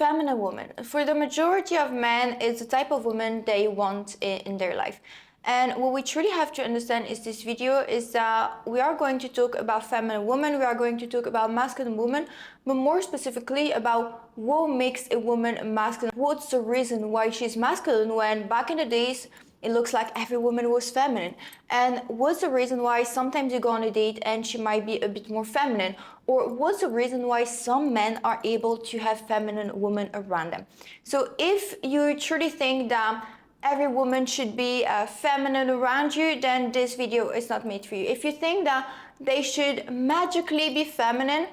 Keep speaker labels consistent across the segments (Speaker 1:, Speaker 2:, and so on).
Speaker 1: feminine woman. For the majority of men, it's the type of woman they want in their life. And what we truly have to understand is this video is that we are going to talk about feminine woman, we are going to talk about masculine woman, but more specifically about what makes a woman masculine. What's the reason why she's masculine when back in the days it looks like every woman was feminine? And what's the reason why sometimes you go on a date and she might be a bit more feminine? Or what's the reason why some men are able to have feminine women around them? So if you truly think that every woman should be feminine around you, then this video is not made for you. If you think that they should magically be feminine,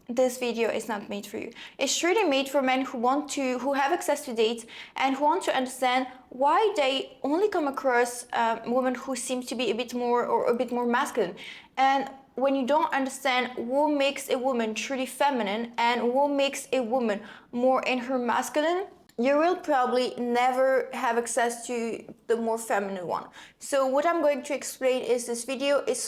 Speaker 1: this video is not made for you. It's really made for men who have access to dates and who want to understand why they only come across women who seem to be a bit more masculine. And when you don't understand what makes a woman truly feminine and what makes a woman more in her masculine, you will probably never have access to the more feminine one. So what I'm going to explain is this video is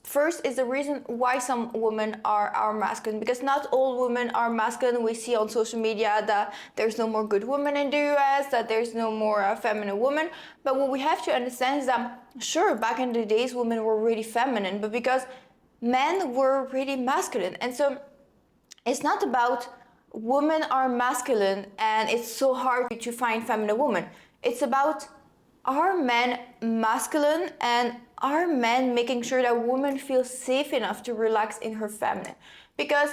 Speaker 1: first is the reason why some women are masculine, because not all women are masculine. We see on social media that there's no more good women in the US, that there's no more feminine women. But what we have to understand is that sure, back in the days women were really feminine, but because men were really masculine. And so it's not about women are masculine and it's so hard to find feminine women. It's about, are men masculine and are men making sure that women feel safe enough to relax in her feminine? Because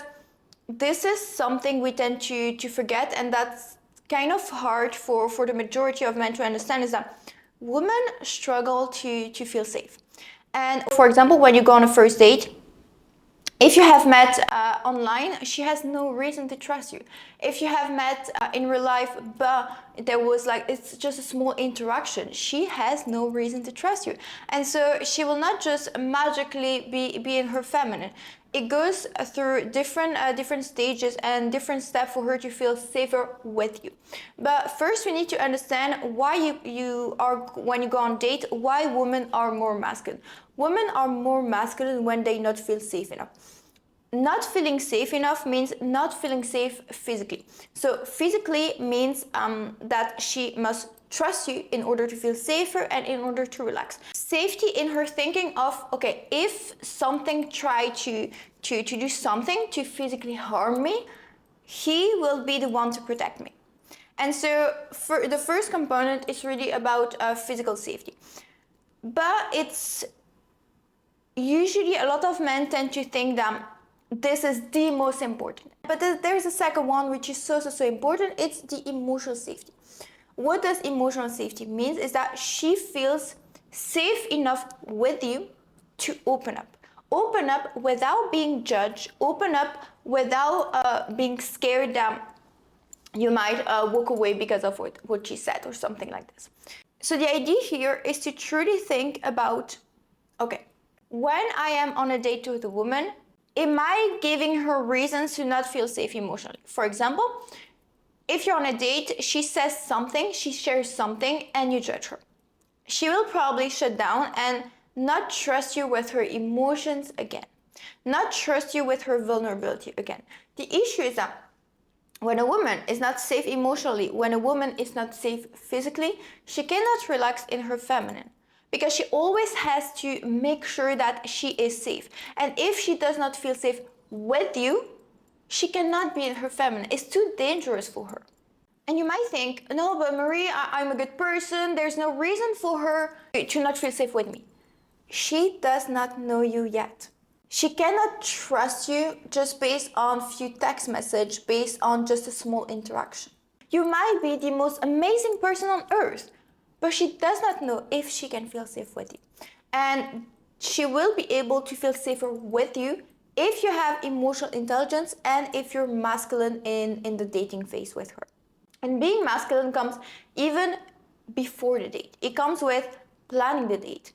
Speaker 1: this is something we tend to forget, and that's kind of hard for the majority of men to understand, is that women struggle to feel safe. And for example, when you go on a first date, if you have met online, she has no reason to trust you. If you have met in real life, but there was it's just a small interaction, she has no reason to trust you. And so she will not just magically be in her feminine. It goes through different stages and different steps for her to feel safer with you. But first we need to understand why you are, when you go on date, why women are more masculine. Women are more masculine when they not feel safe enough. Not feeling safe enough means not feeling safe physically. So physically means that she must trust you in order to feel safer and in order to relax. Safety in her thinking of, okay, if something try to do something to physically harm me, he will be the one to protect me. And so for the first component is really about physical safety. But it's usually a lot of men tend to think that this is the most important. But there's a second one which is so important. It's the emotional safety. What does emotional safety mean? Is that she feels safe enough with you to open up. Open up without being judged. Open up without being scared that you might walk away because of what she said or something like this. So the idea here is to truly think about, okay, when I am on a date with a woman, am I giving her reasons to not feel safe emotionally? For example, if you're on a date, she says something, she shares something, and you judge her. She will probably shut down and not trust you with her emotions again. Not trust you with her vulnerability again. The issue is that when a woman is not safe emotionally, when a woman is not safe physically, she cannot relax in her feminine, because she always has to make sure that she is safe. And if she does not feel safe with you, she cannot be in her feminine. It's too dangerous for her. And you might think, no, but Marie, I'm a good person. There's no reason for her to not feel safe with me. She does not know you yet. She cannot trust you just based on few text messages, based on just a small interaction. You might be the most amazing person on earth, but she does not know if she can feel safe with you. And she will be able to feel safer with you if you have emotional intelligence and if you're masculine in the dating phase with her. And being masculine comes even before the date. It comes with planning the date,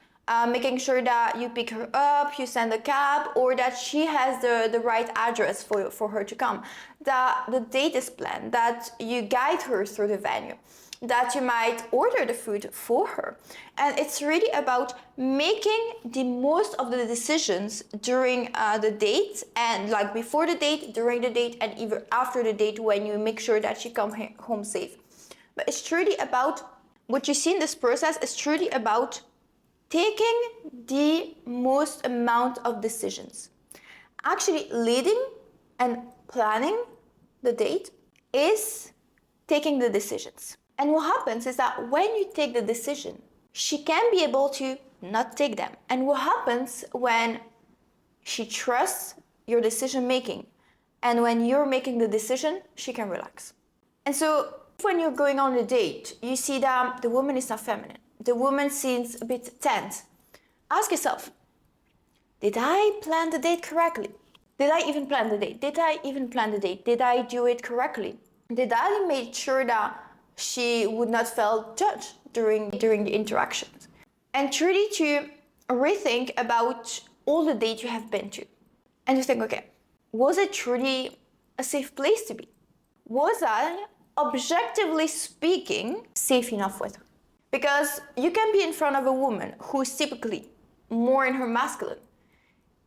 Speaker 1: making sure that you pick her up, you send a cab, or that she has the right address for her to come, that the date is planned, that you guide her through the venue, that you might order the food for her. And it's really about making the most of the decisions during the date, and like before the date, during the date, and even after the date, when you make sure that she comes home safe. But it's truly about what you see in this process is truly about taking the most amount of decisions. Actually, leading and planning the date is taking the decisions. And what happens is that when you take the decision, she can be able to not take them. And what happens when she trusts your decision making, and when you're making the decision, she can relax. And so when you're going on a date, you see that the woman is not feminine. The woman seems a bit tense. Ask yourself, did I plan the date correctly? Did I even plan the date? Did I even plan the date? Did I do it correctly? Did I make sure that she would not feel judged during the interactions? And truly to rethink about all the dates you have been to. And to think, okay, was it truly a safe place to be? Was I, objectively speaking, safe enough with her? Because you can be in front of a woman who's typically more in her masculine.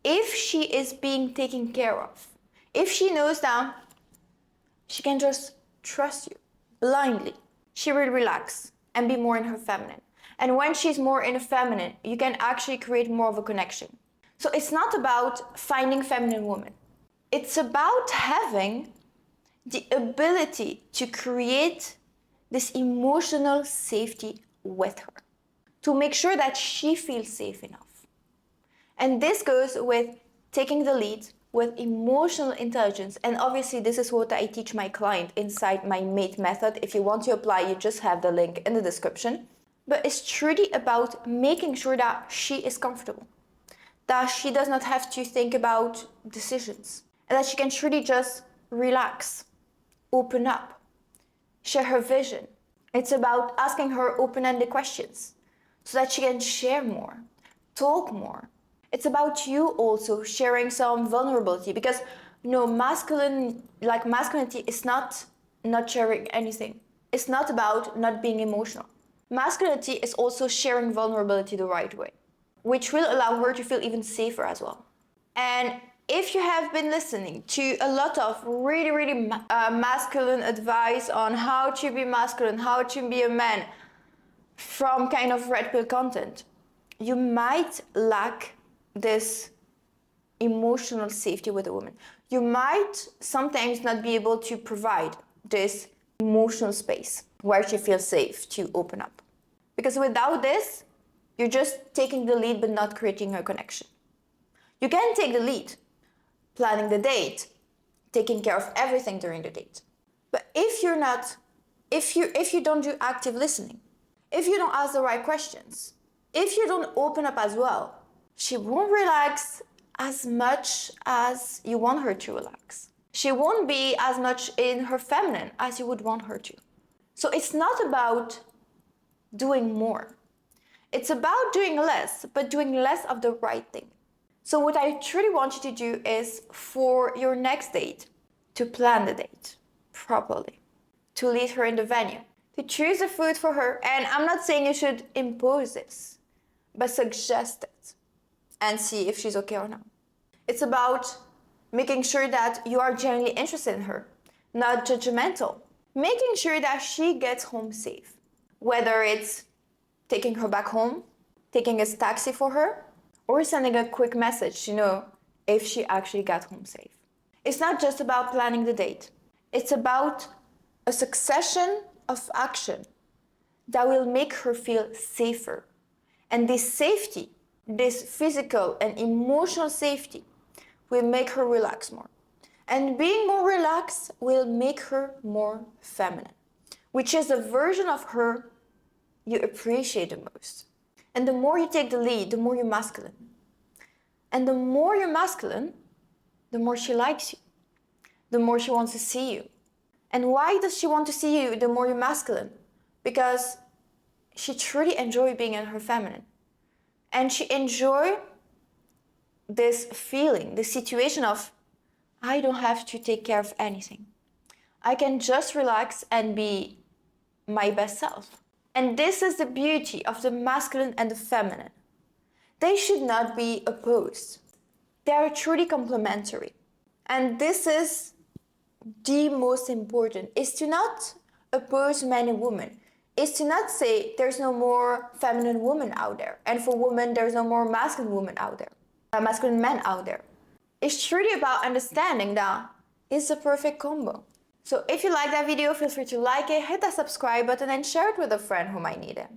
Speaker 1: If she is being taken care of, if she knows that she can just trust you blindly, she will relax and be more in her feminine. And when she's more in a feminine, you can actually create more of a connection. So it's not about finding feminine women. It's about having the ability to create this emotional safety with her, to make sure that she feels safe enough. And this goes with taking the lead, with emotional intelligence. And obviously this is what I teach my client inside my MATE method. If you want to apply, you just have the link in the description. But it's truly about making sure that she is comfortable, that she does not have to think about decisions, and that she can truly just relax, open up, share her vision. It's about asking her open-ended questions so that she can share more, talk more. It's about you also sharing some vulnerability, because masculinity is not sharing anything. It's not about not being emotional. Masculinity is also sharing vulnerability the right way, which will allow her to feel even safer as well. And if you have been listening to a lot of really masculine advice on how to be masculine, how to be a man from kind of red pill content, you might lack this emotional safety with a woman. You might sometimes not be able to provide this emotional space where she feels safe to open up. Because without this, you're just taking the lead but not creating a connection. You can take the lead, planning the date, taking care of everything during the date. But if you don't do active listening, if you don't ask the right questions, if you don't open up as well, she won't relax as much as you want her to relax. She won't be as much in her feminine as you would want her to. So it's not about doing more. It's about doing less, but doing less of the right thing. So what I truly want you to do is, for your next date, to plan the date properly, to lead her in the venue, to choose the food for her. And I'm not saying you should impose this, but suggest it and see if she's okay or not. It's about making sure that you are genuinely interested in her, not judgmental. Making sure that she gets home safe, whether it's taking her back home, taking a taxi for her, or sending a quick message to know if she actually got home safe. It's not just about planning the date. It's about a succession of action that will make her feel safer. And this safety, this physical and emotional safety, will make her relax more. And being more relaxed will make her more feminine, which is the version of her you appreciate the most. And the more you take the lead, the more you're masculine. And the more you're masculine, the more she likes you, the more she wants to see you. And why does she want to see you the more you're masculine? Because she truly enjoys being in her feminine. and she enjoy this feeling, the situation of, I don't have to take care of anything. I can just relax and be my best self. And this is the beauty of the masculine and the feminine. They should not be opposed. They are truly complementary. And this is the most important, is to not oppose men and women, is to not say there's no more feminine woman out there, and for women there's no more masculine woman out there, masculine men out there. It's truly about understanding that it's a perfect combo. So if you like that video, feel free to like it, hit that subscribe button and share it with a friend who might need it.